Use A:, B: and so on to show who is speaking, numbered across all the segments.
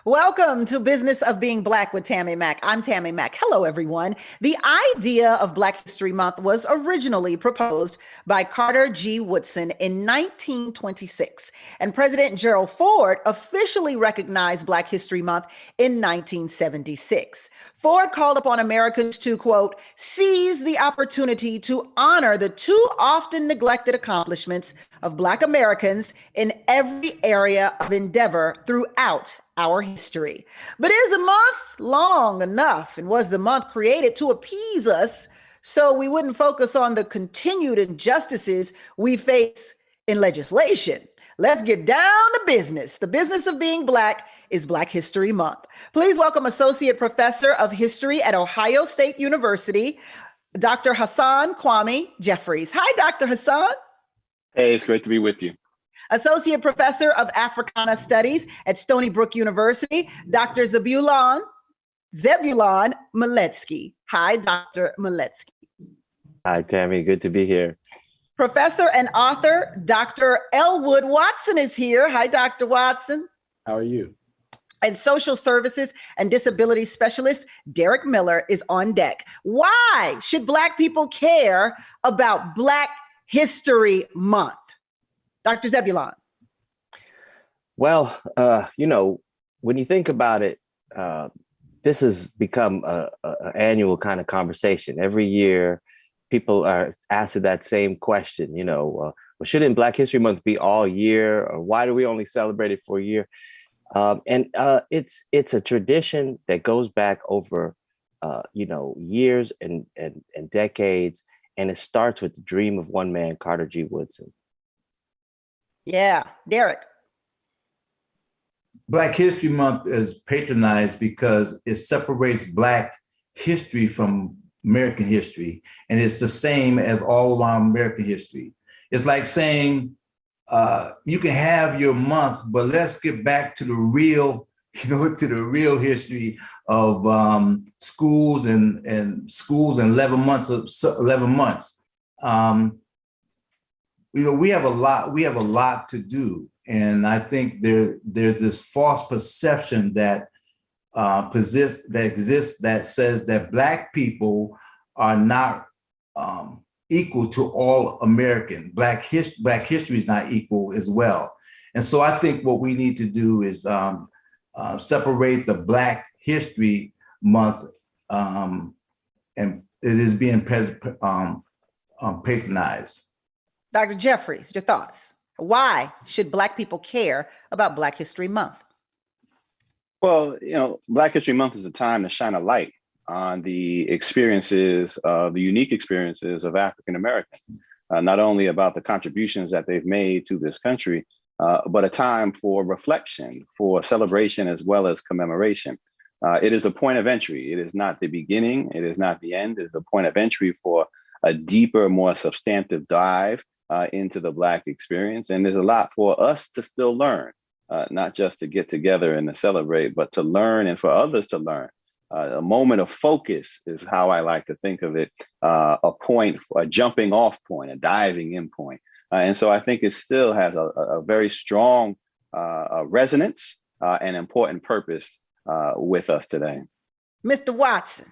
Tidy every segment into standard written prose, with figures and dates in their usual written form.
A: Welcome to Business of Being Black with Tammi Mack. I'm Tammi Mack. Hello, everyone. The idea of Black History Month was originally proposed by Carter G. Woodson in 1926, and President Gerald Ford officially recognized Black History Month in 1976. Ford called upon Americans to, quote, seize the opportunity to honor the too often neglected accomplishments of Black Americans in every area of endeavor throughout our history. But is a month long enough? And was the month created to appease us so we wouldn't focus on the continued injustices we face in legislation? Let's get down to business. The business of being Black is Black History Month. Please welcome Associate Professor of History at Ohio State University, Dr. Hassan Kwame Jeffries. Hi, Dr. Hassan.
B: Hey, it's great to be with you.
A: Associate Professor of Africana Studies at Stony Brook University, Dr. Zebulon Maletsky. Hi, Dr. Maletsky.
C: Hi, Tammi. Good to be here.
A: Professor and author Dr. Elwood Watson is here. Hi, Dr. Watson.
D: How are you?
A: And social services and disability specialist Derek Miller is on deck. Why should Black people care about Black History Month? Dr. Zebulon.
C: Well, when you think about it, this has become an annual kind of conversation. Every year, people are asked that same question, well, shouldn't Black History Month be all year? Or why do we only celebrate it for a year? It's a tradition that goes back over, years and decades. And it starts with the dream of one man, Carter G. Woodson.
A: Yeah, Derek.
D: Black History Month is patronized because it separates Black history from American history. And it's the same as all around American history. It's like saying, you can have your month, but let's get back to the real, to the real history of schools and 11 months. We have a lot to do. And I think there's this false perception that exists that says that Black people are not equal to all American. Black history is not equal as well. And so I think what we need to do is separate the Black History Month, and it is being patronized.
A: Dr. Jeffries, your thoughts. Why should Black people care about Black History Month?
B: Well, Black History Month is a time to shine a light on the experiences, the unique experiences of African Americans, not only about the contributions that they've made to this country, but a time for reflection, for celebration, as well as commemoration. It is a point of entry. It is not the beginning. It is not the end. It is a point of entry for a deeper, more substantive dive into the Black experience. And there's a lot for us to still learn, not just to get together and to celebrate, but to learn and for others to learn. A moment of focus is how I like to think of it, a point, a jumping off point, a diving in point. And so I think it still has a very strong resonance and important purpose with us today.
A: Mr. Watson.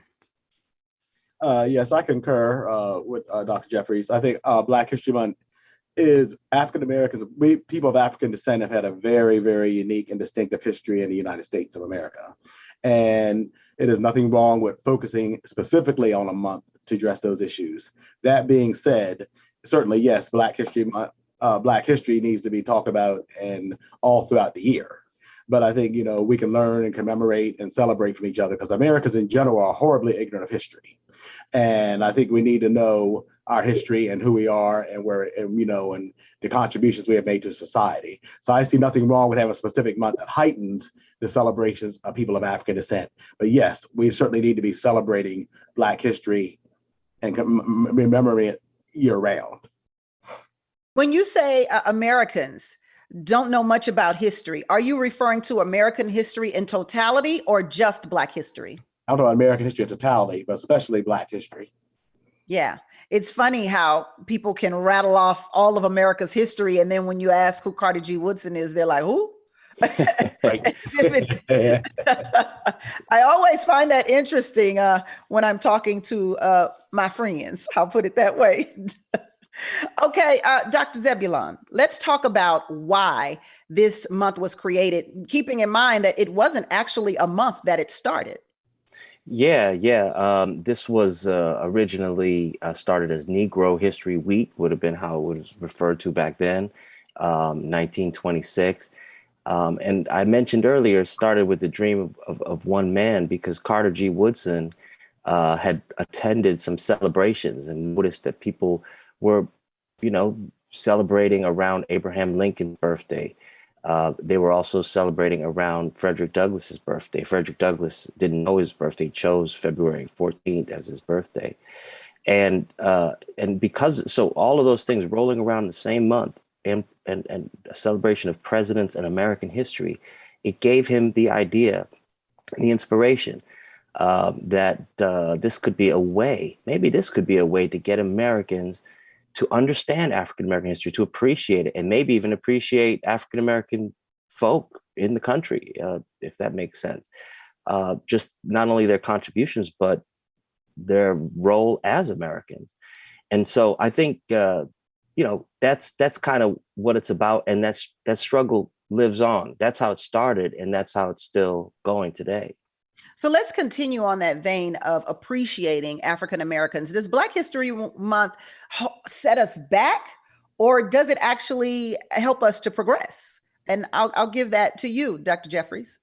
E: Yes, I concur with Dr. Jeffries. I think Black History Month is African Americans, we people of African descent have had a very, very unique and distinctive history in the United States of America. And it is nothing wrong with focusing specifically on a month to address those issues. That being said, certainly, yes, Black History needs to be talked about and all throughout the year. But I think, we can learn and commemorate and celebrate from each other because Americans in general are horribly ignorant of history. And I think we need to know our history and who we are and and the contributions we have made to society. So I see nothing wrong with having a specific month that heightens the celebrations of people of African descent. But yes, we certainly need to be celebrating Black history and remembering it year round.
A: When you say Americans don't know much about history, are you referring to American history in totality or just Black history?
E: I'm talking about American history in totality, but especially Black history.
A: Yeah. It's funny how people can rattle off all of America's history. And then when you ask who Carter G. Woodson is, they're like, who?
E: Right.
A: I always find that interesting when I'm talking to my friends. I'll put it that way. Okay, Dr. Zebulon, let's talk about why this month was created, keeping in mind that it wasn't actually a month that it started.
C: Yeah. This was originally started as Negro History Week, would have been how it was referred to back then, 1926. And I mentioned earlier, started with the dream of one man because Carter G. Woodson had attended some celebrations and noticed that people were, celebrating around Abraham Lincoln's birthday. They were also celebrating around Frederick Douglass's birthday. Frederick Douglass didn't know his birthday, chose February 14th as his birthday. And because so all of those things rolling around the same month and a celebration of presidents and American history, it gave him the idea, the inspiration that this could be a way, maybe this could be a way to get Americans to understand African American history, to appreciate it, and maybe even appreciate African American folk in the country, if that makes sense. Just not only their contributions, but their role as Americans. And so I think that's kind of what it's about, and that struggle lives on. That's how it started, and that's how it's still going today.
A: So let's continue on that vein of appreciating African Americans. Does Black History Month set us back, or does it actually help us to progress? And I'll give that to you, Dr. Jeffries.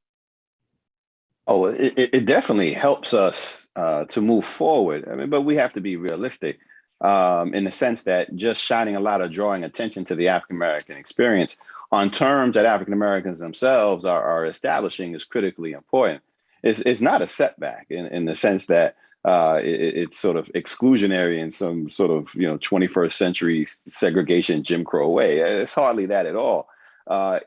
B: Oh, it definitely helps us to move forward. I mean, but we have to be realistic in the sense that just shining a lot of drawing attention to the African American experience on terms that African Americans themselves are establishing is critically important. It's not a setback in the sense that it's sort of exclusionary in some sort of 21st century segregation Jim Crow way. It's hardly that at all.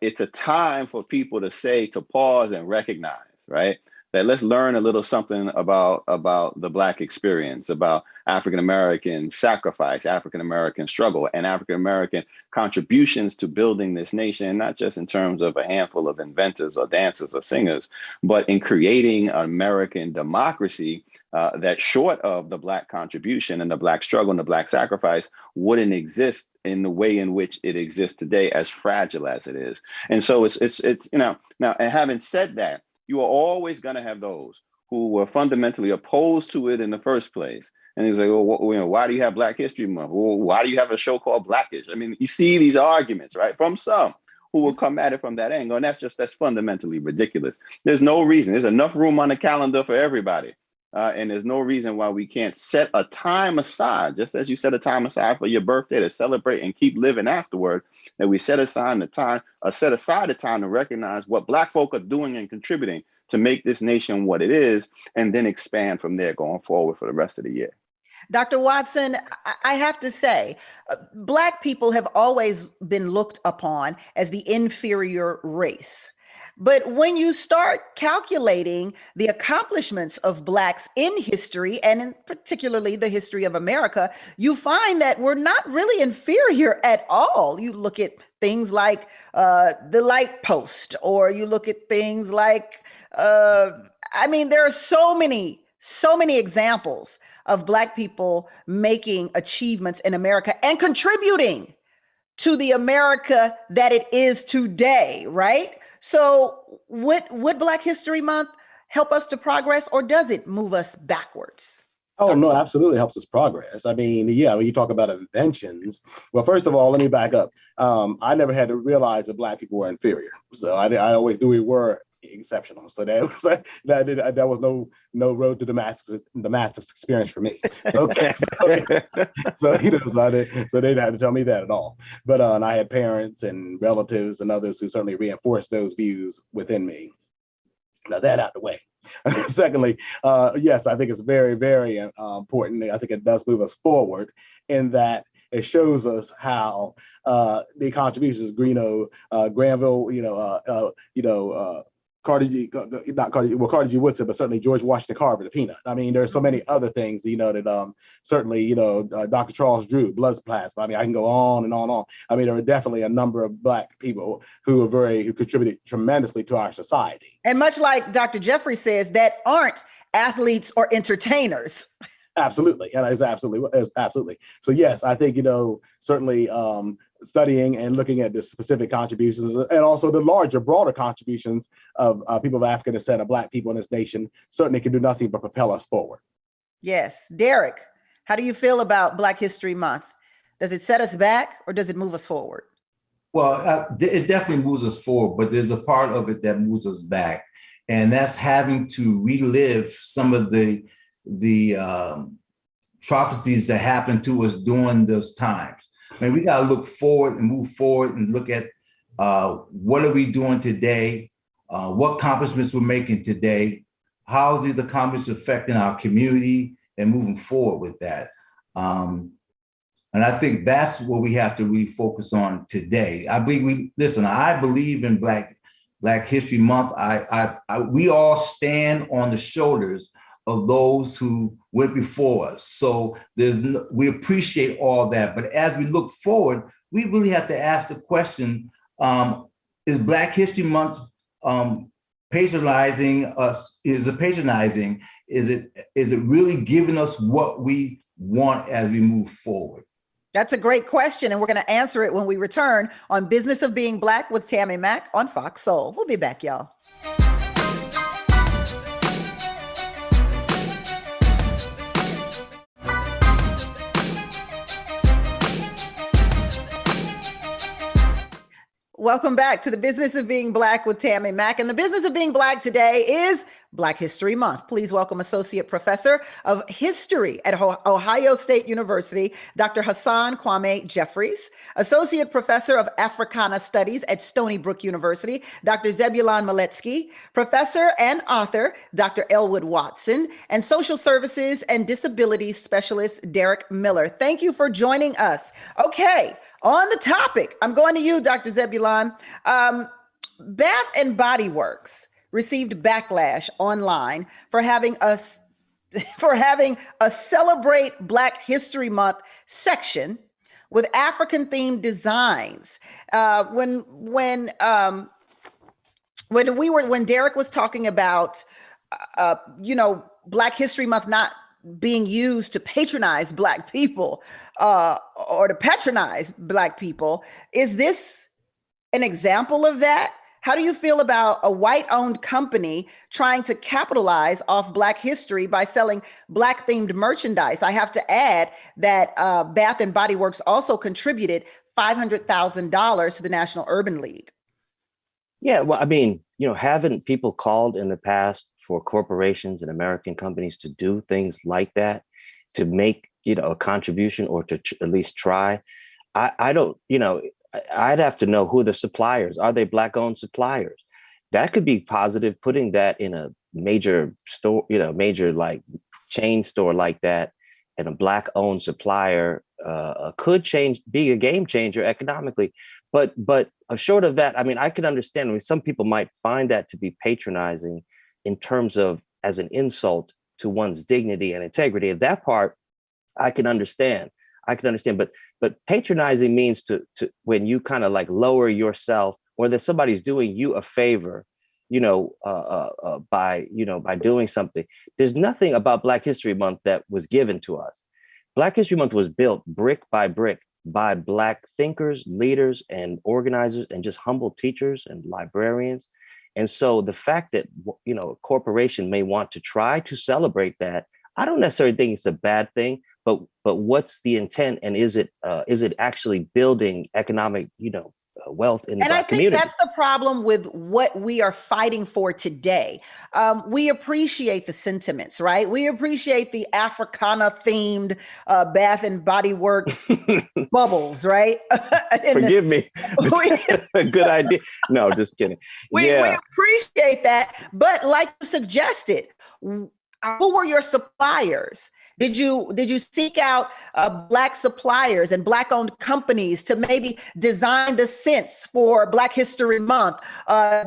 B: It's a time for people to pause and recognize, right? That let's learn a little something about the Black experience, about African American sacrifice, African American struggle, and African American contributions to building this nation, not just in terms of a handful of inventors or dancers or singers, but in creating an American democracy that, short of the Black contribution and the Black struggle and the Black sacrifice, wouldn't exist in the way in which it exists today, as fragile as it is. And so it's now, and having said that, you are always going to have those who were fundamentally opposed to it in the first place. And he's like, well, why do you have Black History Month? Well, why do you have a show called Blackish? I mean, you see these arguments, right, from some who will come at it from that angle. And that's fundamentally ridiculous. There's no reason. There's enough room on the calendar for everybody. And there's no reason why we can't set a time aside, just as you set a time aside for your birthday to celebrate and keep living afterward, that we set aside the time to recognize what Black folk are doing and contributing to make this nation what it is, and then expand from there going forward for the rest of the year.
A: Dr. Watson, I have to say, Black people have always been looked upon as the inferior race. But when you start calculating the accomplishments of Blacks in history, and in particularly the history of America, you find that we're not really inferior at all. You look at things like the light post, or you look at things like, there are so many examples of Black people making achievements in America and contributing to the America that it is today, right? So would Black History Month help us to progress, or does it move us backwards?
E: Oh, no, absolutely helps us progress. I mean, yeah, when you talk about inventions, well, first of all, let me back up. I never had to realize that Black people were inferior. So I always knew we were exceptional. So that was no road to Damascus experience for me. Okay, so they didn't have to tell me that at all. But and I had parents and relatives and others who certainly reinforced those views within me. Now that out the way. Secondly, yes, I think it's very, very important. I think it does move us forward in that it shows us how the contributions, Granville, Carter G. Woodson, but certainly George Washington Carver, the Peanut. I mean, there's so many other things, that certainly, Dr. Charles Drew, blood plasma. I mean, I can go on and on and on. I mean, there are definitely a number of Black people who contributed tremendously to our society.
A: And much like Dr. Jeffrey says, that aren't athletes or entertainers.
E: Absolutely. And it's absolutely. So yes, I think, certainly studying and looking at the specific contributions and also the larger, broader contributions of people of African descent and Black people in this nation certainly can do nothing but propel us forward.
A: Yes. Derek, how do you feel about Black History Month? Does it set us back or does it move us forward?
D: Well, it definitely moves us forward, but there's a part of it that moves us back. And that's having to relive some of the atrocities that happened to us during those times. I mean, we got to look forward and move forward and look at what are we doing today, what accomplishments we're making today, how is these accomplishments affecting our community, and moving forward with that. And I think that's what we have to really focus on today. I believe in Black History Month. We all stand on the shoulders of those who went before us. So we appreciate all that. But as we look forward, we really have to ask the question, is Black History Month patronizing us? Is it patronizing? Is it really giving us what we want as we move forward?
A: That's a great question, and we're going to answer it when we return on Business of Being Black with Tammi Mack on Fox Soul. We'll be back, y'all. Welcome back to the Business of Being Black with Tammi Mack. And the Business of Being Black today is Black History Month. Please welcome Associate Professor of History at Ohio State University, Dr. Hassan Kwame Jeffries, Associate Professor of Africana Studies at Stony Brook University, Dr. Zebulon Maletsky, Professor and author, Dr. Elwood Watson, and Social Services and Disabilities Specialist, Derek Miller. Thank you for joining us. Okay. On the topic, I'm going to you, Dr. Zebulon. Bath and Body Works received backlash online for having a Celebrate Black History Month section with African-themed designs. When Derek was talking about, Black History Month not being used to patronize Black people or to patronize Black people. Is this an example of that? How do you feel about a white-owned company trying to capitalize off Black history by selling Black-themed merchandise? I have to add that Bath and Body Works also contributed $500,000 to the National Urban League.
C: Yeah, well, I mean, haven't people called in the past for corporations and American companies to do things like that, to make, a contribution or to at least try? I don't, I'd have to know who the suppliers are. They Black-owned suppliers? That could be positive. Putting that in a major store, major like chain store like that, and a Black-owned supplier could be a game changer economically. But short of that, I mean, I can understand. I mean, some people might find that to be patronizing in terms of as an insult to one's dignity and integrity. And that part, I can understand. But patronizing means to when you kind of like lower yourself, or that somebody's doing you a favor, by doing something. There's nothing about Black History Month that was given to us. Black History Month was built brick by brick by Black thinkers, leaders, and organizers, and just humble teachers and librarians. And so the fact that, a corporation may want to try to celebrate that, I don't necessarily think it's a bad thing, but what's the intent? And is it actually building economic, wealth in the Black community?
A: And I think that's the problem with what we are fighting for today. We appreciate the sentiments, right? We appreciate the Africana-themed Bath and Body Works bubbles, right?
C: Forgive me. Good idea. No, just kidding.
A: We appreciate that. But like you suggested, who were your suppliers? Did you seek out Black suppliers and Black-owned companies to maybe design the scents for Black History Month?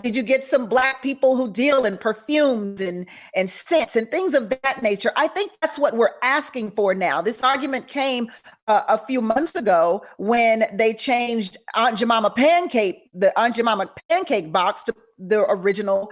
A: Did you get some Black people who deal in perfumes and scents and things of that nature? I think that's what we're asking for now. This argument came a few months ago when they changed the Aunt Jemima pancake box to the original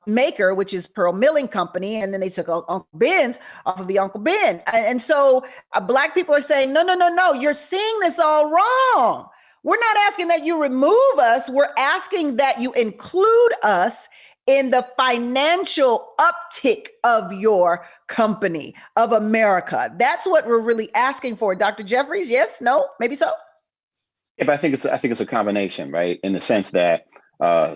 A: maker, which is Pearl Milling Company, and then they took Uncle Ben's off of the Uncle Ben. And so Black people are saying, no, no, no, no, you're seeing this all wrong. We're not asking that you remove us. We're asking that you include us in the financial uptick of your company, of America. That's what we're really asking for. Dr. Jeffries, yes, no, maybe so?
B: Yeah, but I think it's a combination, right? In the sense that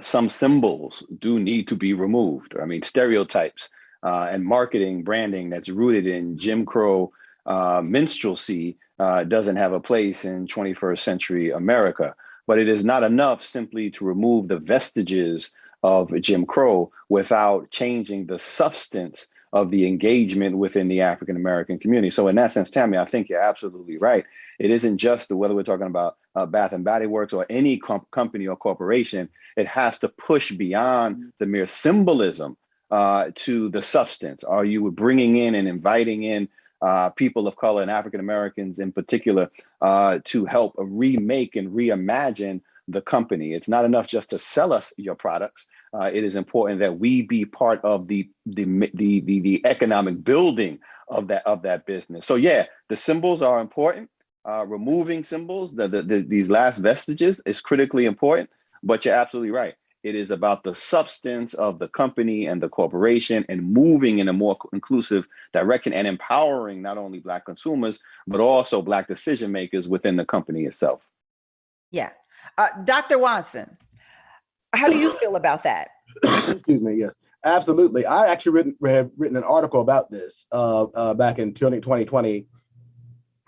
B: some symbols do need to be removed. I mean, stereotypes and marketing branding that's rooted in Jim Crow minstrelsy doesn't have a place in 21st century America. But it is not enough simply to remove the vestiges of Jim Crow without changing the substance of the engagement within the African American community. So in that sense, Tammi, I think you're absolutely right. It isn't just whether we're talking about Bath and Body Works or any company or corporation. It has to push beyond the mere symbolism to the substance. Are you bringing in and inviting in people of color and African Americans in particular to help remake and reimagine the company? It's not enough just to sell us your products. It is important that we be part of the economic building of that business. So yeah, the symbols are important. Removing symbols, these last vestiges, is critically important. But you're absolutely right. It is about the substance of the company and the corporation and moving in a more inclusive direction and empowering not only Black consumers, but also Black decision makers within the company itself.
A: Yeah. Dr. Watson, how do you feel about that?
E: Excuse me. Yes, absolutely. I actually have written an article about this back in 2020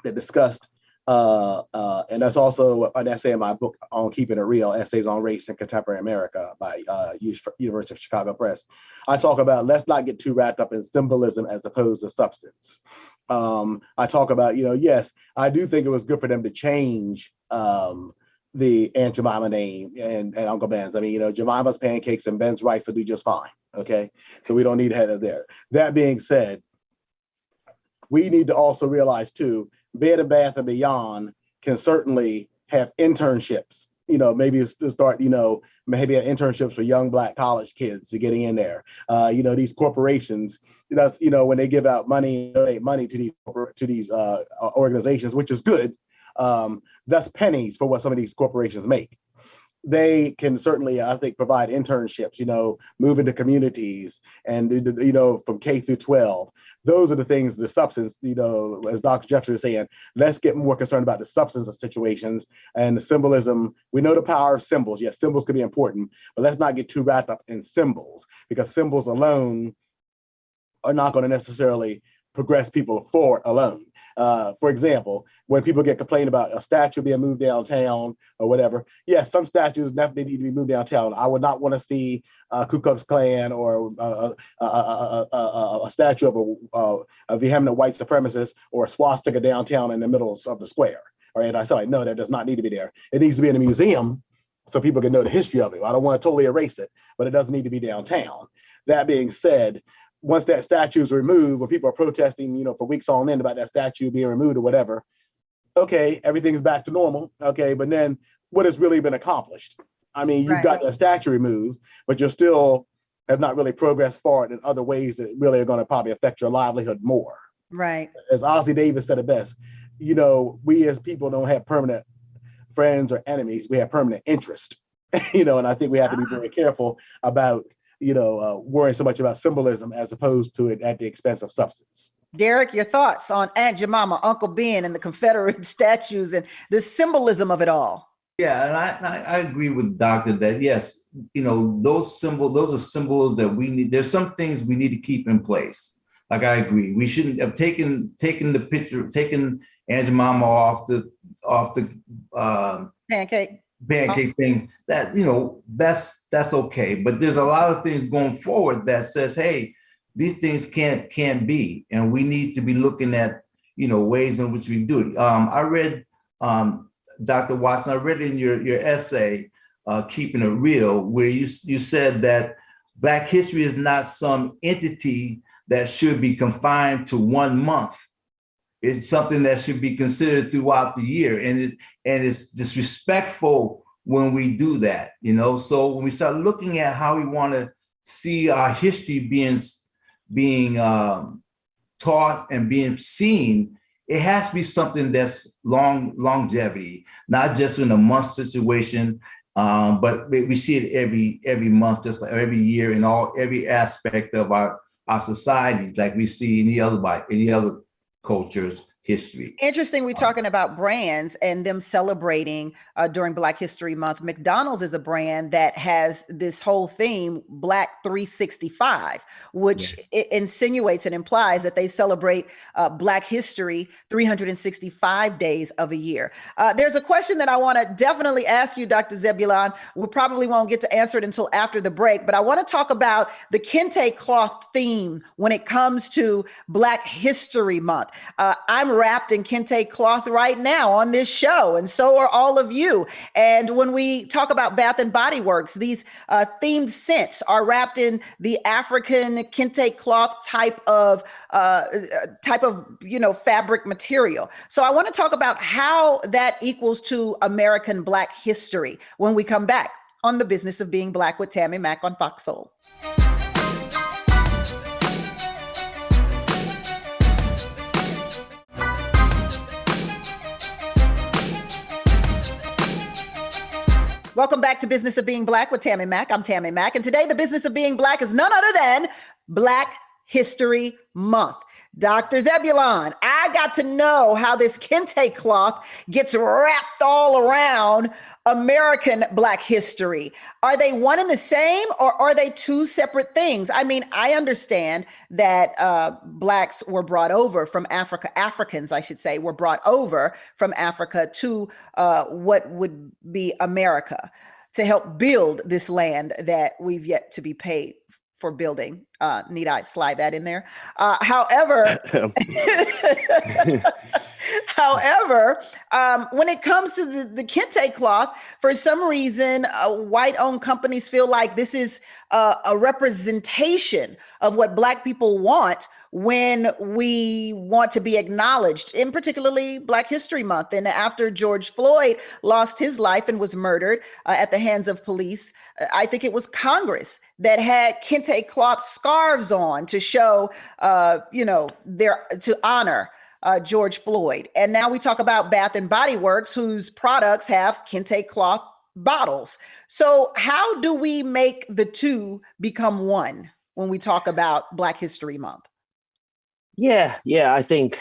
E: that discussed, and that's also an essay in my book on Keeping It Real, Essays on Race in Contemporary America by University of Chicago Press. I talk about, let's not get too wrapped up in symbolism as opposed to substance. I talk about, yes, I do think it was good for them to change the Aunt Jemima name and Uncle Ben's. I mean, Jemima's pancakes and Ben's rice will do just fine. Okay, so we don't need to head there. That being said, we need to also realize too, Bed and Bath and Beyond can certainly have internships. Maybe to start, maybe have internships for young Black college kids to getting in there. These corporations, when they give out money, donate money to these organizations, which is good. That's pennies for what some of these corporations make. They can certainly, I think, provide internships, move into communities and, from K through 12. Those are the things, the substance, as Dr. Jeffrey was saying, let's get more concerned about the substance of situations and the symbolism. We know the power of symbols. Yes, symbols can be important, but let's not get too wrapped up in symbols, because symbols alone are not going to necessarily progress people forward alone. For example, when people get complained about a statue being moved downtown or whatever, yes, some statues definitely need to be moved downtown. I would not want to see a Ku Klux Klan or a statue of a vehement white supremacist or a swastika downtown in the middle of the square. All right, I said, like, no, that does not need to be there. It needs to be in a museum so people can know the history of it. I don't want to totally erase it, but it doesn't need to be downtown. That being said, once that statue is removed, when people are protesting, for weeks on end about that statue being removed or whatever, okay, everything's back to normal. Okay, but then what has really been accomplished? I mean, you've got that statue removed, but you still have not really progressed forward in other ways that really are going to probably affect your livelihood more.
A: Right.
E: As Ozzie Davis said it best, we as people don't have permanent friends or enemies. We have permanent interest, and I think we have to be very careful about worrying so much about symbolism as opposed to it at the expense of substance.
A: Derek, your thoughts on Aunt Jemima, Uncle Ben, and the Confederate statues and the symbolism of it all?
D: Yeah, and I agree with Doctor that yes, those are symbols that we need. There's some things we need to keep in place. Like I agree, we shouldn't have taken the picture, taken Aunt Jemima off the
A: pancake
D: thing. That that's okay, but there's a lot of things going forward that says, hey, these things can't be, and we need to be looking at ways in which we do it. I read, Dr. Watson, I read in your essay, Keeping It Real, where you said that Black history is not some entity that should be confined to 1 month. It's something that should be considered throughout the year, and it's disrespectful when we do that. So when we start looking at how we want to see our history being taught and being seen, it has to be something that's longevity, not just in a month situation, but we see it every month, just like every year, in every aspect of our society, like we see any other culture's history.
A: Interesting. We're talking about brands and them celebrating during Black History Month. McDonald's is a brand that has this whole theme, Black 365, which it insinuates and implies that they celebrate Black history 365 days of a year. There's a question that I want to definitely ask you, Dr. Zebulon. We probably won't get to answer it until after the break, but I want to talk about the kente cloth theme when it comes to Black History Month. I'm wrapped in kente cloth right now on this show, and so are all of you. And when we talk about Bath and Body Works, these themed scents are wrapped in the African kente cloth type of fabric material. So I want to talk about how that equals to American Black history when we come back on The Business of Being Black with Tammi Mack on Fox Soul. Welcome back to Business of Being Black with Tammi Mack. I'm Tammi Mack, and today the business of being Black is none other than Black History Month. Dr. Zebulon, I got to know how this kente cloth gets wrapped all around American Black history. Are they one and the same, or are they two separate things? I mean, I understand that Blacks were brought over from Africa, Africans, I should say, were brought over from Africa to what would be America to help build this land that we've yet to be paid for building. Need I slide that in there? However, when it comes to the kente cloth, for some reason, white-owned companies feel like this is a representation of what Black people want when we want to be acknowledged, in particularly Black History Month. And after George Floyd lost his life and was murdered at the hands of police, I think it was Congress that had kente cloth scarves on to show, to honor George Floyd. And now we talk about Bath and Body Works, whose products have kente cloth bottles. So how do we make the two become one when we talk about Black History Month?
C: Yeah. I think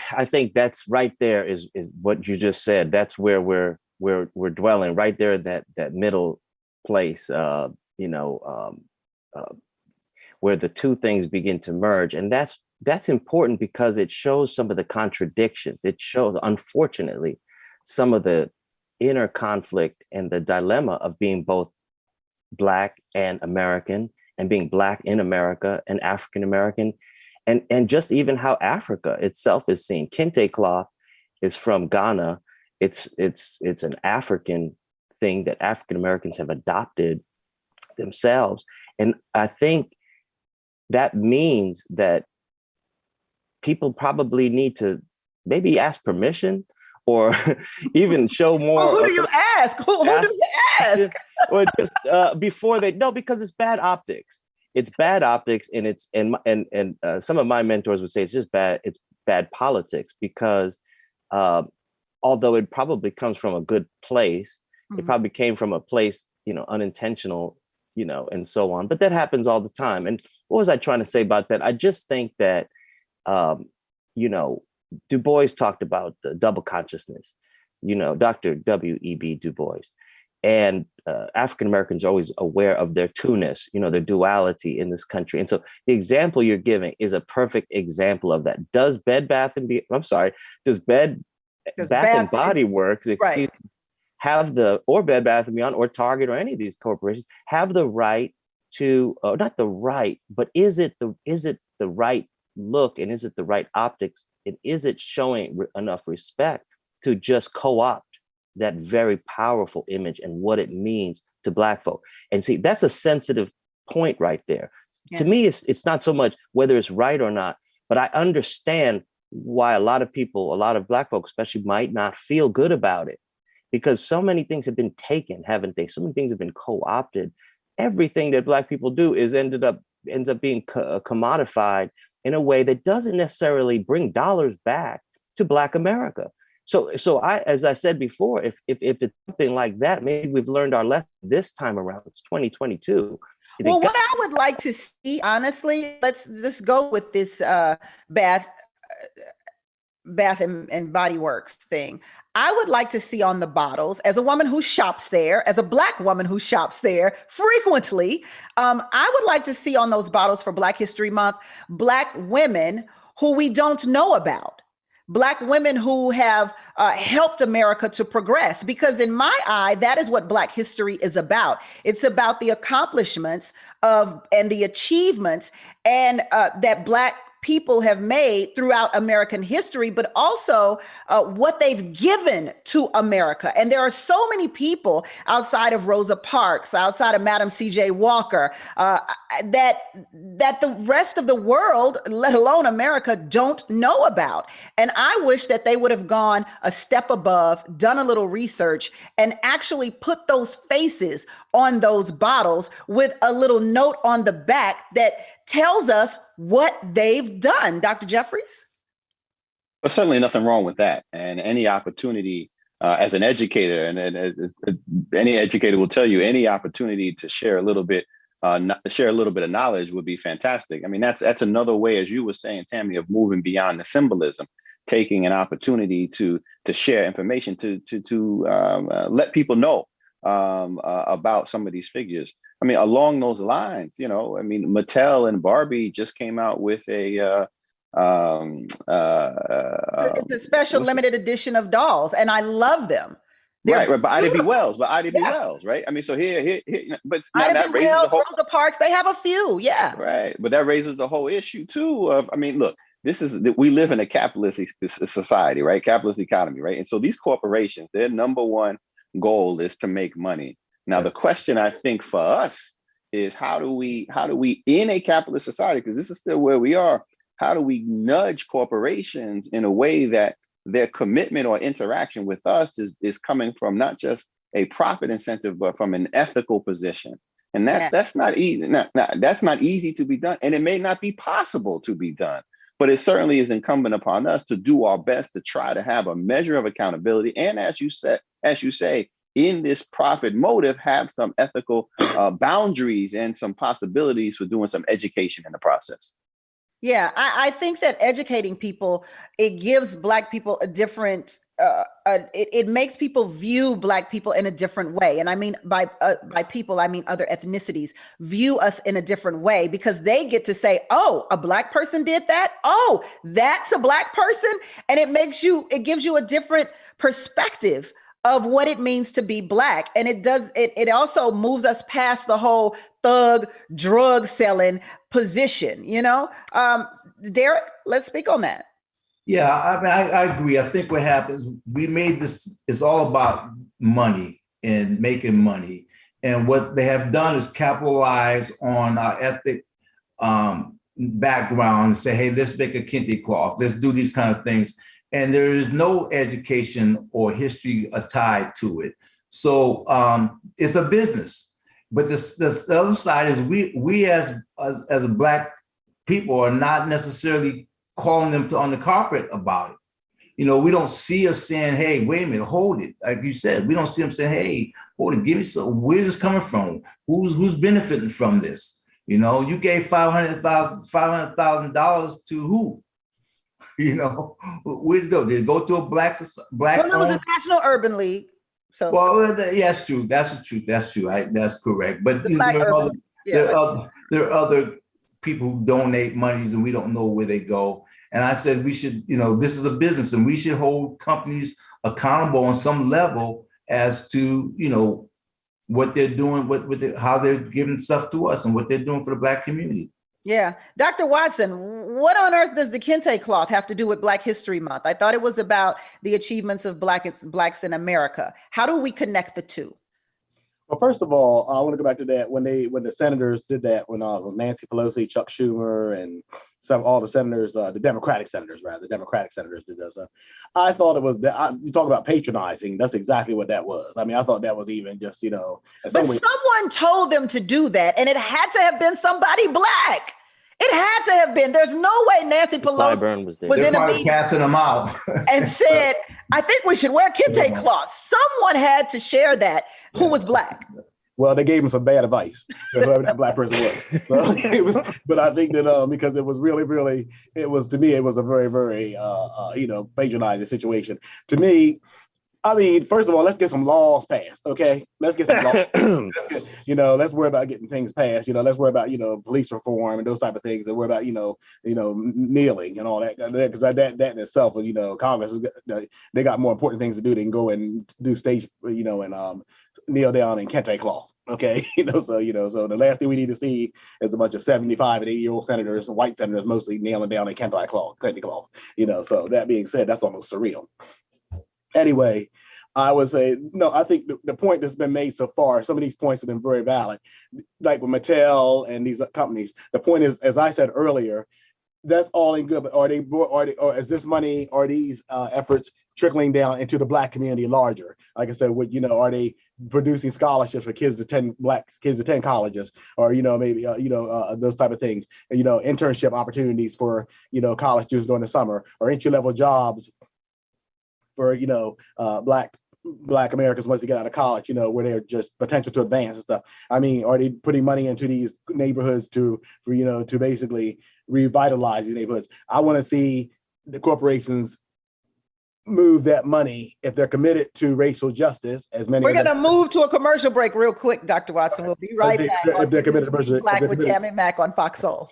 C: that's right there is what you just said. That's where we're dwelling right there, that middle place, where the two things begin to merge. And that's important because it shows some of the contradictions. It shows, unfortunately, some of the inner conflict and the dilemma of being both Black and American, and being Black in America and African American, and just even how Africa itself is seen. Kente cloth is from Ghana. It's an African thing that African Americans have adopted themselves. And I think that means that people probably need to maybe ask permission or even show more.
A: Well, who do you ask? Who do you ask?
C: Or just before because it's bad optics. It's bad optics, and it's and some of my mentors would say it's just bad. It's bad politics because although it probably comes from a good place, it probably came from a place unintentional, and so on. But that happens all the time. And what was I trying to say about that? I just think that Du Bois talked about the double consciousness. Dr. W.E.B. Du Bois. And African Americans are always aware of their two-ness, their duality in this country. And so the example you're giving is a perfect example of that. Does Bath and Body Works,
A: right,
C: have Bed Bath and Beyond or Target or any of these corporations have the right to, not the right, but is it the right look, and is it the right optics, and is it showing enough respect to just co-opt that very powerful image and what it means to Black folk? And see, that's a sensitive point right there. Yeah. To me, it's not so much whether it's right or not, but I understand why a lot of people, a lot of Black folk especially, might not feel good about it, because so many things have been taken, haven't they? So many things have been co-opted. Everything that Black people do ends up being commodified in a way that doesn't necessarily bring dollars back to Black America. So I, as I said before, if it's something like that, maybe we've learned our lesson this time around. It's 2022.
A: Well, what I would like to see, honestly, let's go with this Bath and Body Works thing. I would like to see on the bottles, as a woman who shops there, as a Black woman who shops there frequently, I would like to see on those bottles for Black History Month, Black women who we don't know about. Black women who have helped America to progress, because in my eye, that is what Black history is about. It's about the accomplishments and the achievements and that Black people have made throughout American history, but also what they've given to America. And there are so many people outside of Rosa Parks, outside of Madam C.J. Walker, that the rest of the world, let alone America, don't know about. And I wish that they would have gone a step above, done a little research, and actually put those faces on those bottles with a little note on the back that tells us what they've done. Dr. Jeffries?
B: Well, certainly nothing wrong with that. And any opportunity as an educator, and any educator will tell you, any opportunity to share a little bit of knowledge would be fantastic. I mean, that's another way, as you were saying, Tammi, of moving beyond the symbolism, taking an opportunity to share information, to let people know about some of these figures. I mean, along those lines, I mean, Mattel and Barbie just came out with it's
A: a special limited edition of dolls, and I love them.
B: Right, but Ida B. Wells, right? I mean, so here, but now
A: Ida B. Wells, Rosa Parks, they have a few, yeah.
B: Right, but that raises the whole issue too of, I mean, look, we live in a capitalist society, right? Capitalist economy, right? And so these corporations, their number one goal is to make money. Now, the question I think for us is how do we in a capitalist society, because this is still where we are, how do we nudge corporations in a way that their commitment or interaction with us is coming from not just a profit incentive, but from an ethical position? And that's not easy. That's not easy to be done, and it may not be possible to be done. But it certainly is incumbent upon us to do our best to try to have a measure of accountability, and as you say, in this profit motive, have some ethical boundaries and some possibilities for doing some education in the process.
A: Yeah, I think that educating people, it gives Black people a different, it makes people view Black people in a different way. And I mean, by people, I mean other ethnicities view us in a different way, because they get to say, oh, a Black person did that. Oh, that's a Black person. And it gives you a different perspective of what it means to be Black. And it also moves us past the whole thug drug selling position, Derek, let's speak on that.
D: Yeah, I mean, I agree. I think what happens, we made this, it's all about money and making money. And what they have done is capitalize on our ethnic background and say, hey, let's make a kente cloth. Let's do these kind of things. And there is no education or history tied to it. So it's a business. But the other side is we as Black people are not necessarily calling them on the carpet about it. We don't see us saying, hey, wait a minute, hold it. Like you said, we don't see them saying, hey, hold it, give me some, where's this coming from? Who's benefiting from this? You gave $500,000 to who? Where did it go? Did it go to a black?
A: No, it was the National Urban League. So,
D: well, yeah, that's true. That's the truth. That's true. That's correct. But there are other people who donate monies and we don't know where they go. And I said we should, this is a business, and we should hold companies accountable on some level as to, what they're doing, how they're giving stuff to us, and what they're doing for the Black community.
A: Yeah. Dr. Watson, what on earth does the kente cloth have to do with Black History Month? I thought it was about the achievements of blacks in America. How do we connect the two?
E: Well, first of all, I want to go back to that when the senators did that, when Nancy Pelosi, Chuck Schumer, and all the senators, the Democratic senators did this. I thought it was that you talk about patronizing. That's exactly what that was. I mean, I thought that was even just in
A: But
E: some way.
A: someone told them to do that, and it had to have been somebody Black. It had to have been. There's no way Nancy Pelosi
C: was there.
A: was
D: They're
A: in a
D: probably
A: meeting
D: passing them out.
A: and said, I think we should wear kente
D: Yeah.
A: cloth. Someone had to share that who was Black.
E: Well, they gave him some bad advice, whoever that Black person was. So it was, but I think that because it was really, really, it was, to me, it was a very, very, patronizing situation. To me, I mean, first of all, let's get some laws passed, okay? Let's get some laws. Let's worry about getting things passed. Let's worry about police reform and those type of things, and worry about kneeling and all that, because that in itself is Congress they got more important things to do than go and do stage and kneel down in kente cloth. Okay, so the last thing we need to see is a bunch of 75 and 80-year-old senators, white senators mostly, kneeling down in kente cloth. So that being said, that's almost surreal. Anyway, I would say, no, I think the point that's been made so far, some of these points have been very valid. Like with Mattel and these companies, the point is, as I said earlier, that's all in good, but or is this money, are these efforts trickling down into the Black community larger? Like I said, are they producing scholarships for Black kids to attend colleges, or maybe those type of things, internship opportunities for college students during the summer, or entry-level jobs for Black Americans once they get out of college, where they're just potential to advance and stuff. I mean, are they putting money into these neighborhoods to basically revitalize these neighborhoods? I want to see the corporations move that money if they're committed to racial justice, as many.
A: We're going to move to a commercial break real quick, Dr. Watson. We'll be right back.
E: If they're committed to racial,
A: Black with Tammi Mack on Fox Soul.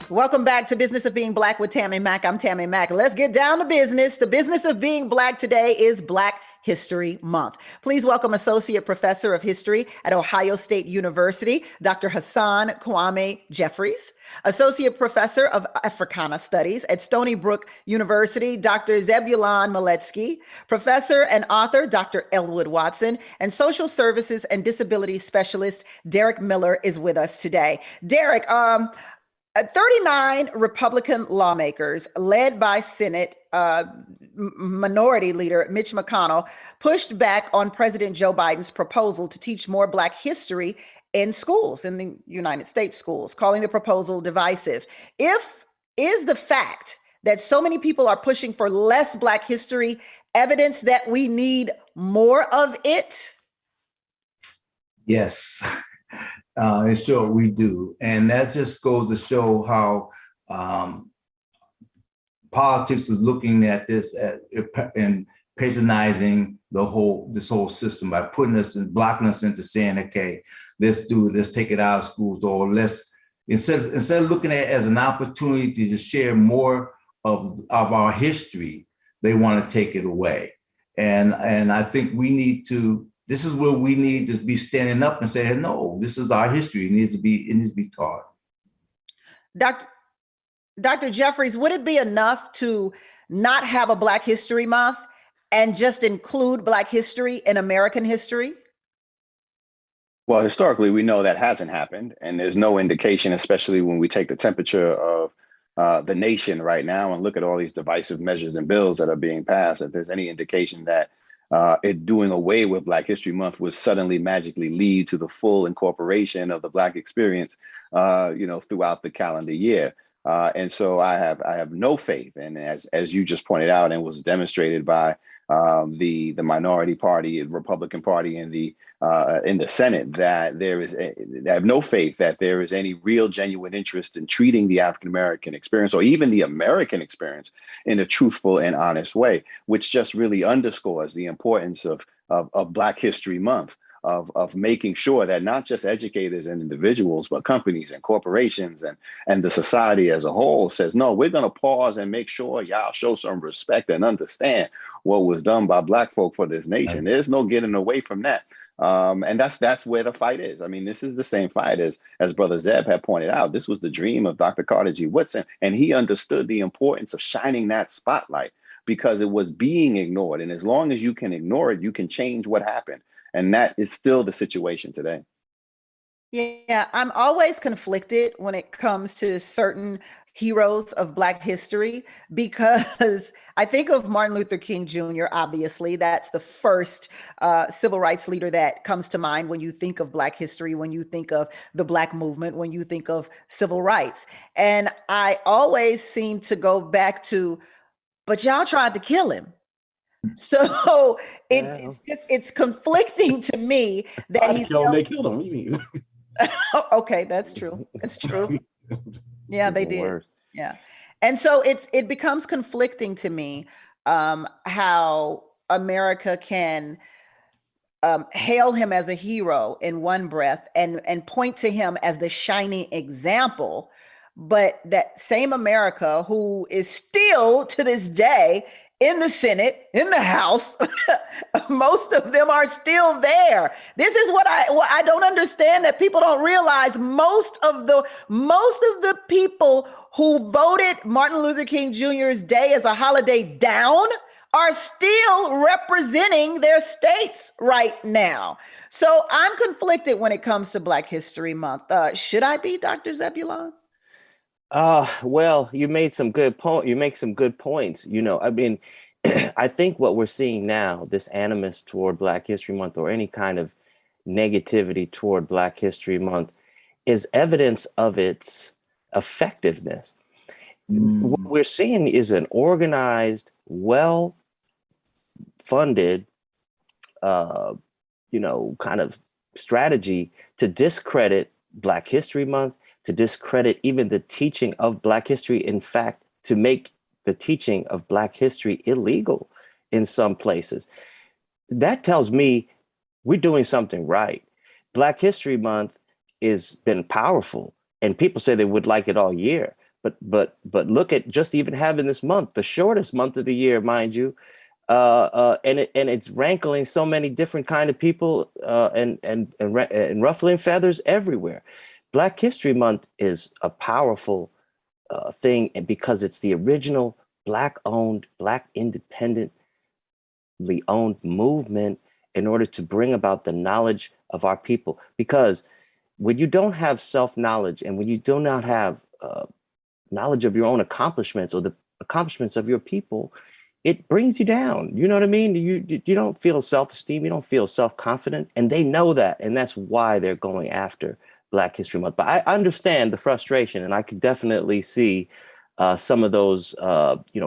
A: Welcome back to Business of Being Black with Tammi Mack. I'm Tammi Mack. Let's get down to business. The business of being Black today is Black History Month. Please welcome Associate Professor of History at Ohio State University, Dr. Hassan Kwame Jeffries, Associate Professor of Africana Studies at Stony Brook University, Dr. Zebulon Maletsky, Professor and author, Dr. Elwood Watson, and Social Services and Disability Specialist, Derek Miller is with us today. Derek, 39 Republican lawmakers, led by Senate Minority Leader Mitch McConnell, pushed back on President Joe Biden's proposal to teach more Black history in schools, in the United States schools, calling the proposal divisive. Is the fact that so many people are pushing for less Black history evidence that we need more of it?
D: Yes. And sure we do. And that just goes to show how politics is looking at this and patronizing this whole system by putting us and blocking us into saying, okay, let's take it out of schools, or instead of looking at it as an opportunity to share more of our history, they want to take it away. And I think this is where we need to be standing up and saying, no, this is our history. It needs to be taught.
A: Dr. Jeffries, would it be enough to not have a Black History Month and just include Black history in American history?
B: Well, historically, we know that hasn't happened, and there's no indication, especially when we take the temperature of the nation right now and look at all these divisive measures and bills that are being passed, if there's any indication that it doing away with Black History Month would suddenly magically lead to the full incorporation of the Black experience, throughout the calendar year. And so I have no faith, and as you just pointed out, and was demonstrated by the minority party, Republican Party in the Senate, that I have no faith that there is any real genuine interest in treating the African American experience, or even the American experience, in a truthful and honest way, which just really underscores the importance of Black History Month. of making sure that not just educators and individuals, but companies and corporations and the society as a whole says, no, we're going to pause and make sure y'all show some respect and understand what was done by Black folk for this nation. There's no getting away from that. And that's where the fight is. I mean, this is the same fight as Brother Zeb had pointed out. This was the dream of Dr. Carter G. Woodson, and he understood the importance of shining that spotlight because it was being ignored. And as long as you can ignore it, you can change what happened. And that is still the situation today.
A: Yeah, I'm always conflicted when it comes to certain heroes of Black history because I think of Martin Luther King Jr., obviously. That's the first civil rights leader that comes to mind when you think of Black history, when you think of the Black movement, when you think of civil rights. And I always seem to go back to, but y'all tried to kill him. So it's conflicting to me that he's still...
E: They killed him. What do you mean?
A: Okay, that's true. It's true. Yeah, they did.
C: Worse.
A: Yeah. And so it becomes conflicting to me how America can hail him as a hero in one breath and point to him as the shining example, but that same America who is still to this day in the Senate, in the House, most of them are still there. This is what I don't understand, that people don't realize. Most of the people who voted Martin Luther King Jr.'s day as a holiday down are still representing their states right now. So I'm conflicted when it comes to Black History Month. Should I be, Dr. Zebulon?
C: Well, you make some good points. You know, I mean, I think what we're seeing now, this animus toward Black History Month or any kind of negativity toward Black History Month is evidence of its effectiveness. What we're seeing is an organized, well-funded, kind of strategy to discredit Black History Month, to discredit even the teaching of Black history, in fact, to make the teaching of Black history illegal in some places. That tells me we're doing something right. Black History Month has been powerful, and people say they would like it all year. But look at just even having this month, the shortest month of the year, mind you, and it's rankling so many different kind of people and ruffling feathers everywhere. Black History Month is a powerful thing, and because it's the original Black-owned, Black independently owned movement in order to bring about the knowledge of our people. Because when you don't have self-knowledge and when you do not have knowledge of your own accomplishments or the accomplishments of your people, it brings you down. You know what I mean? You don't feel self-esteem, you don't feel self-confident, and they know that, and that's why they're going after Black History Month. But I understand the frustration, and I could definitely see some of those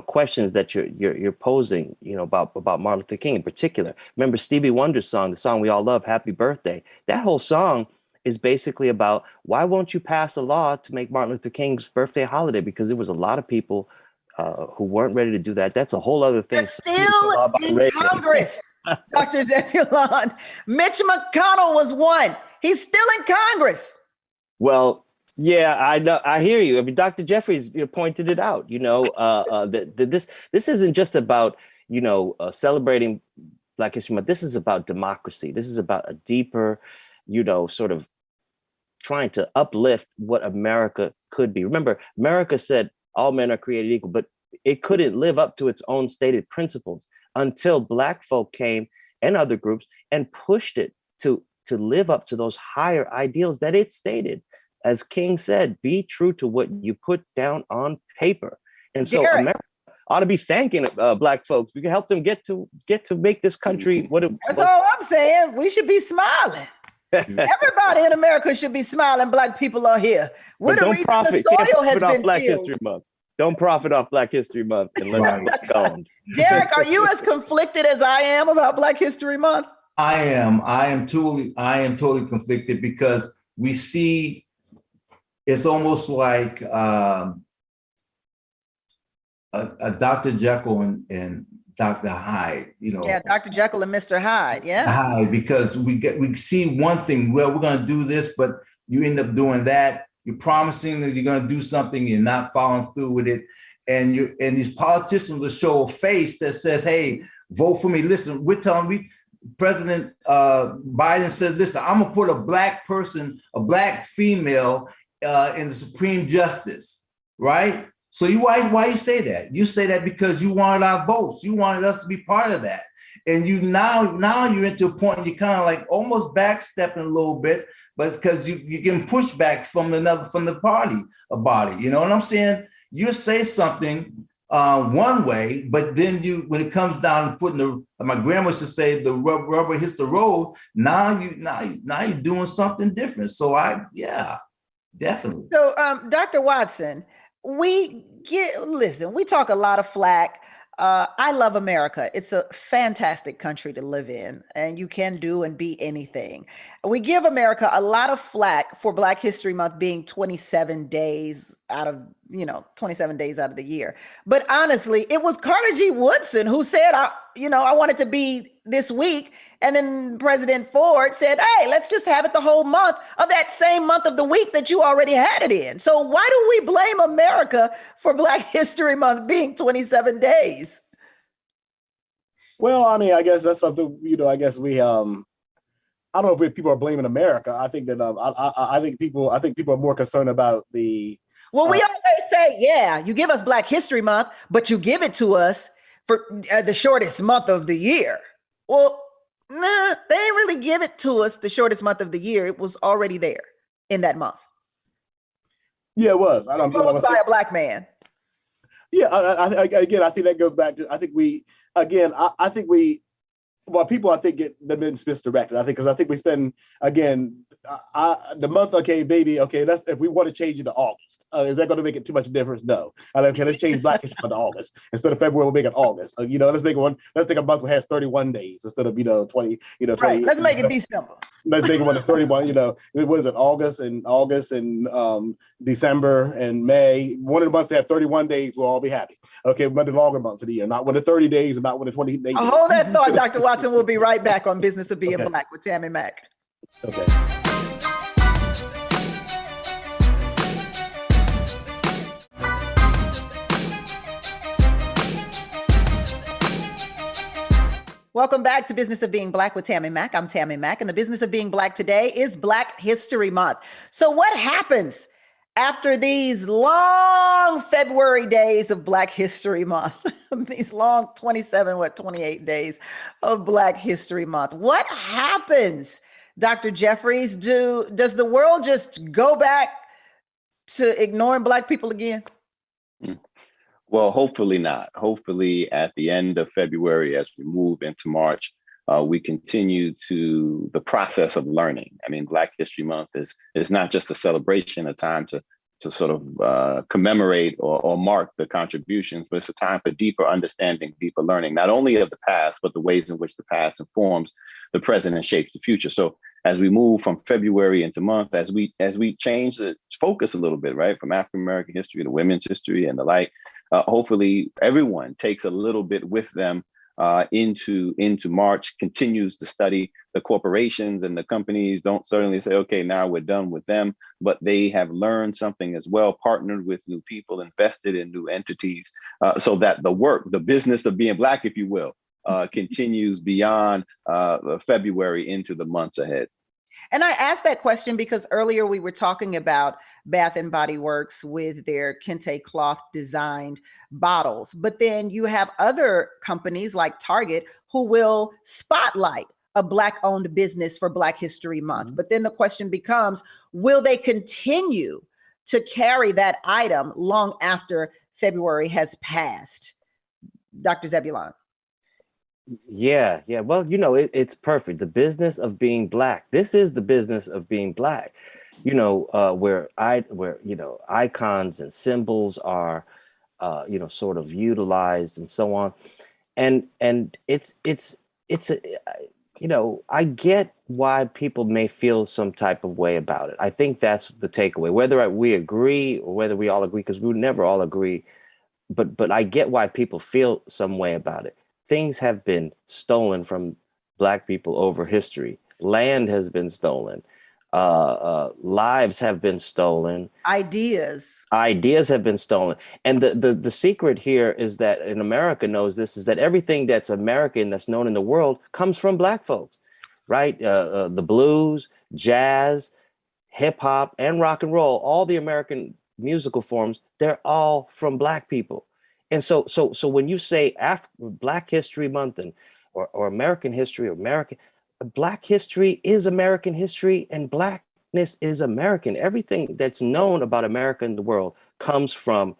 C: questions that you're posing, about Martin Luther King in particular. Remember Stevie Wonder's song, the song we all love, Happy Birthday. That whole song is basically about why won't you pass a law to make Martin Luther King's birthday a holiday? Because there was a lot of people who weren't ready to do that. That's a whole other thing.
A: They're still in Congress, Dr. Zebulon. Mitch McConnell was one. He's still in Congress.
C: Well, yeah, I know. I hear you. I mean, Dr. Jeffries pointed it out. This isn't just about celebrating Black History Month. This is about democracy. This is about a deeper, sort of trying to uplift what America could be. Remember, America said all men are created equal, but it couldn't live up to its own stated principles until Black folk came and other groups and pushed it to live up to those higher ideals that it stated. As King said, be true to what you put down on paper. And so
A: Derek,
C: America ought to be thanking Black folks. We can help them get to make this country
A: that's all I'm saying. We should be smiling. Everybody in America should be smiling. Black people are here. We're the reason the soil has been
C: Black
A: tilled.
C: History Month. Don't profit off Black History Month and let it go.
A: Derek, are you as conflicted as I am about Black History Month?
D: I am totally conflicted because we see it's almost like a Dr. Jekyll and Dr. Hyde,
A: Yeah, Dr. Jekyll and Mr. Hyde. Yeah.
D: Hyde, because we see one thing, well, we're going to do this, but you end up doing that. You're promising that you're going to do something, you're not following through with it. And these politicians will show a face that says, hey, vote for me. Listen, President Biden said, listen, I'm gonna put a black person, a black female in the Supreme Justice, right? So why you say that? You say that because you wanted our votes. You wanted us to be part of that. And you now you're into a point you're kind of like almost backstepping a little bit, but it's because you're getting pushback from the party about it. You know what I'm saying? You say something one way, but then when it comes down to putting my grandma used to say, the rubber hits the road. Now you're doing something different. So definitely.
A: So, Dr. Watson, we talk a lot of flack. I love America. It's a fantastic country to live in, and you can do and be anything. We give America a lot of flack for Black History Month being 27 days out of the year. But honestly, it was Carter G. Woodson who said, I want it to be this week. And then President Ford said, hey, let's just have it the whole month of that same month of the week that you already had it in. So why do we blame America for Black History Month being 27 days?
E: Well, I mean, I guess that's something, I guess we, I don't know if people are blaming America. I think that, I think people are more concerned about the.
A: Well, we always say, yeah, you give us Black History Month, but you give it to us for the shortest month of the year. Well, nah, they didn't really give it to us the shortest month of the year. It was already there in that month.
E: Yeah, it was. I don't know.
A: It was by a Black man.
E: Yeah, I think that goes back to, people, I think, get them misdirected. I think, because I think we spend, again, the month, okay, baby, okay, if we want to change it to August, is that going to make it too much difference? No. Okay, let's change Black History Month to August. Instead of February, we'll make it August. Let's take a month that has 31 days instead of, 20, 20.
A: Right, let's make it December.
E: Let's make it one of 31, it was it August and December and May. One of the months that have 31 days, we'll all be happy. Okay, but the longer months of the year, not when the 30 days and not when the 20 days.
A: Hold that thought, Dr. Watson. We'll be right back on Business of Being Black with Tammi Mack.
E: Okay.
A: Welcome back to Business of Being Black with Tammi Mack. I'm Tammi Mack, and the business of being Black today is Black History Month. So what happens after these long February days of Black History Month, these long 28 days of Black History Month? What happens, Dr. Jeffries? Does the world just go back to ignoring Black people again?
B: Well, hopefully not. Hopefully at the end of February, as we move into March, we continue to the process of learning. I mean, Black History Month is not just a celebration, a time to sort of commemorate or mark the contributions, but it's a time for deeper understanding, deeper learning, not only of the past, but the ways in which the past informs the present and shapes the future. So as we move from February into month, as we change the focus a little bit, right, from African American history to women's history and the like, hopefully everyone takes a little bit with them into March, continues to study. The corporations and the companies don't certainly say, okay, now we're done with them, but they have learned something as well, partnered with new people, invested in new entities, so that the business of being Black, if you will, continues beyond February into the months ahead.
A: And I asked that question because earlier we were talking about Bath and Body Works with their kente cloth designed bottles. But then you have other companies like Target who will spotlight a Black owned business for Black History Month. Mm-hmm. But then the question becomes, will they continue to carry that item long after February has passed? Dr. Zebulon.
C: Yeah. Well, it's perfect. The business of being Black. This is the business of being Black. Where icons and symbols are, sort of utilized and so on, and it's I get why people may feel some type of way about it. I think that's the takeaway. Whether we agree or whether we all agree, because we would never all agree, but I get why people feel some way about it. things have been stolen from Black people over history. Land has been stolen. Lives have been stolen. Ideas have been stolen. And the secret here is that, and America knows this, is that everything that's American, that's known in the world, comes from Black folks, right? The blues, jazz, hip hop, and rock and roll, all the American musical forms, they're all from Black people. And so when you say Black History Month and or American history, or American, Black history is American history, and Blackness is American. Everything that's known about America in the world comes from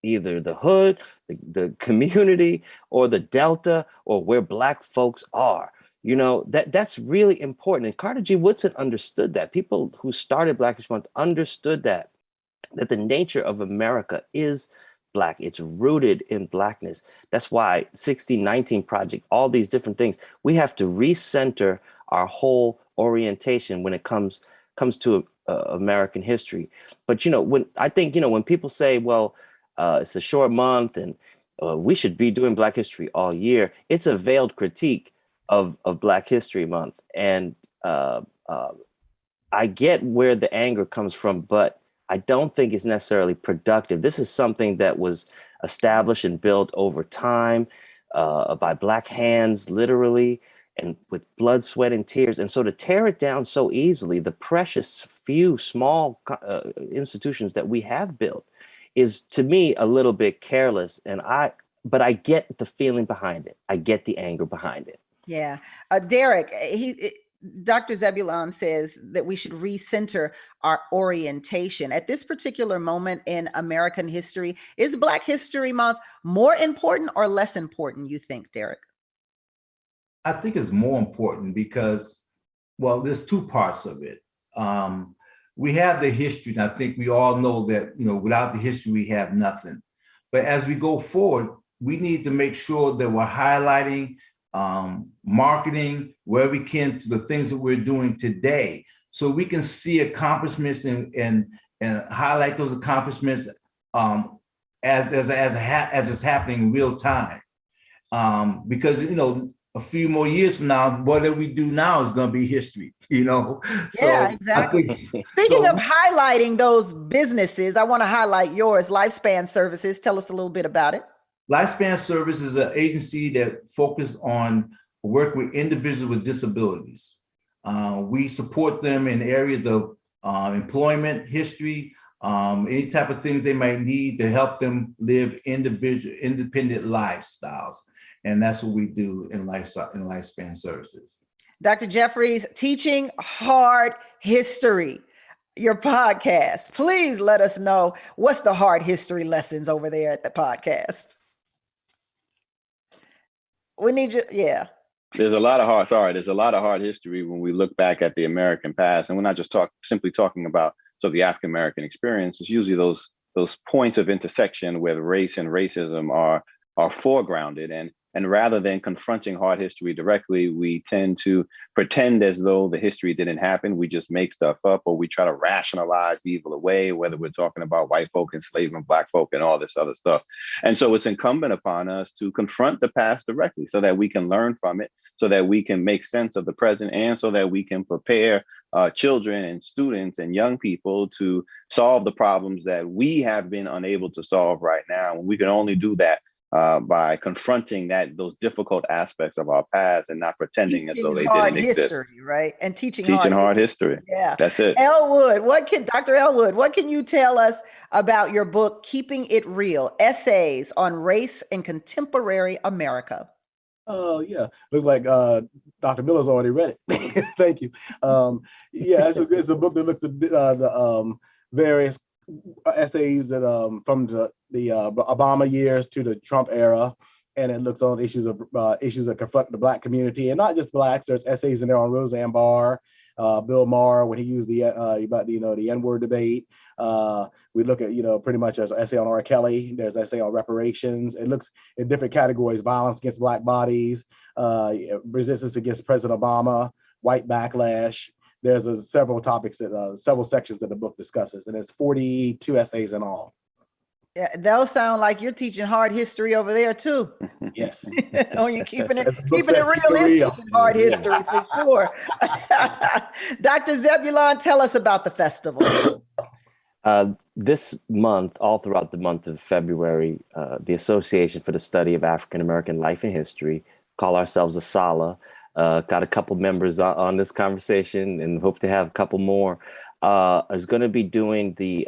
C: either the hood, the community, or the Delta, or where Black folks are. You know, that's really important. And Carter G. Woodson understood that. People who started Black History Month understood that the nature of America is Black. It's rooted in Blackness. That's why 1619 Project, all these different things, we have to recenter our whole orientation when it comes to American history. But when I think when people say, well, it's a short month and we should be doing Black history all year, it's a veiled critique of Black History Month. And I get where the anger comes from, but I don't think it's necessarily productive. This is something that was established and built over time by Black hands, literally, and with blood, sweat, and tears. And so to tear it down so easily, the precious few small institutions that we have built, is to me a little bit careless. But I get the feeling behind it. I get the anger behind it.
A: Yeah. Derek, Dr. Zebulon says that we should recenter our orientation. At this particular moment in American history, is Black History Month more important or less important, you think, Derek?
D: I think it's more important because, well, there's two parts of it. We have the history, and I think we all know that, without the history, we have nothing. But as we go forward, we need to make sure that we're highlighting, marketing where we can to the things that we're doing today, so we can see accomplishments and highlight those accomplishments as it's happening in real time. Because a few more years from now, whatever we do now is going to be history, So,
A: yeah, exactly. Speaking of highlighting those businesses, I want to highlight yours, Lifespan Services. Tell us a little bit about it.
D: Lifespan Service is an agency that focuses on work with individuals with disabilities. We support them in areas of employment history, any type of things they might need to help them live independent lifestyles. And that's what we do in Lifespan Services.
A: Dr. Jeffries, Teaching Hard History, your podcast. Please let us know what's the hard history lessons over there at the podcast. We need you. Yeah.
B: There's a lot of hard history when we look back at the American past. And we're not just simply talking about the African American experience. It's usually those points of intersection where race and racism are foregrounded. And rather than confronting hard history directly, we tend to pretend as though the history didn't happen. We just make stuff up, or we try to rationalize evil away, whether we're talking about white folk enslaving Black folk and all this other stuff. And so it's incumbent upon us to confront the past directly so that we can learn from it, so that we can make sense of the present, and so that we can prepare children and students and young people to solve the problems that we have been unable to solve right now. And we can only do that by confronting those difficult aspects of our past and not pretending as though they didn't exist.
A: Right? And teaching
B: hard history.
A: Yeah,
B: that's it.
A: Elwood, Dr. Elwood, what can you tell us about your book, Keeping It Real: Essays on Race in Contemporary America?
E: Oh, yeah. Looks like Dr. Miller's already read it. Thank you. Yeah, it's a book that looks at the various essays that from the Obama years to the Trump era, and it looks on issues that confront the Black community, and not just Blacks. There's essays in there on Roseanne Barr, Bill Maher when he used the N-word debate. We look at pretty much as an essay on R. Kelly. There's an essay on reparations. It looks in different categories: violence against Black bodies, resistance against President Obama, white backlash. There's several topics several sections that the book discusses, and it's 42 essays in all.
A: Yeah, those sound like you're teaching hard history over there too.
E: Yes.
A: Oh, you're keeping it
E: As the book
A: keeping it
E: says, keep
A: real
E: it
A: is
E: real.
A: teaching hard history for sure. Dr. Zebulon, tell us about the festival.
C: This month, all throughout the month of February, the Association for the Study of African American Life and History, call ourselves ASALH, got a couple members on this conversation and hope to have a couple more, is going to be doing the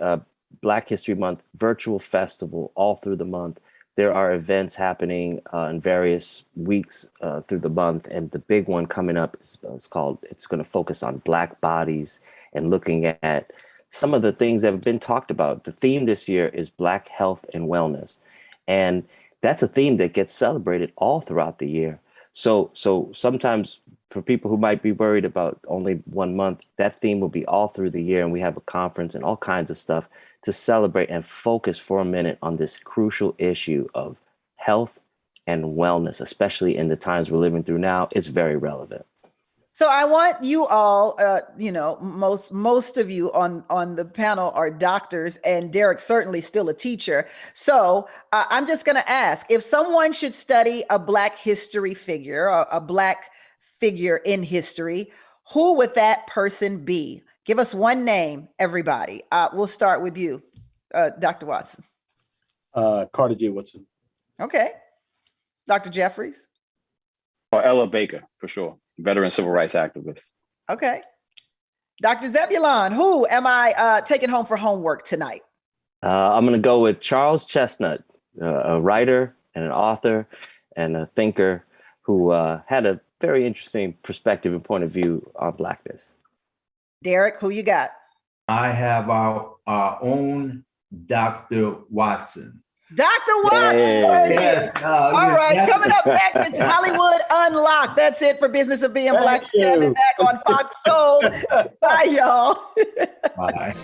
C: Black History Month virtual festival all through the month. There are events happening in various weeks through the month, and the big one coming up is it's going to focus on Black bodies and looking at some of the things that have been talked about. The theme this year is Black health and wellness. And that's a theme that gets celebrated all throughout the year. So sometimes for people who might be worried about only 1 month, that theme will be all through the year. And we have a conference and all kinds of stuff to celebrate and focus for a minute on this crucial issue of health and wellness, especially in the times we're living through now. It's very relevant.
A: So I want you all, most of you on the panel are doctors, and Derek's certainly still a teacher. So I'm just going to ask, if someone should study a Black history figure, or a Black figure in history, who would that person be? Give us one name, everybody. We'll start with you, Dr. Watson.
E: Carter G. Woodson.
A: Okay. Dr. Jeffries.
B: Or Ella Baker, for sure. Veteran civil rights activist.
A: Okay. Dr. Zebulon, who am I taking home for homework tonight?
C: I'm going to go with Charles Chestnut, a writer and an author and a thinker who had a very interesting perspective and point of view on Blackness.
A: Derek, who you got?
D: I have our own Dr. Watson.
A: Dr. Watson, there it is. All right, coming up next, it's Hollywood Unlocked. That's it for Business of Being Black. Tammi Mack on Fox Soul. Bye, y'all.
D: Bye.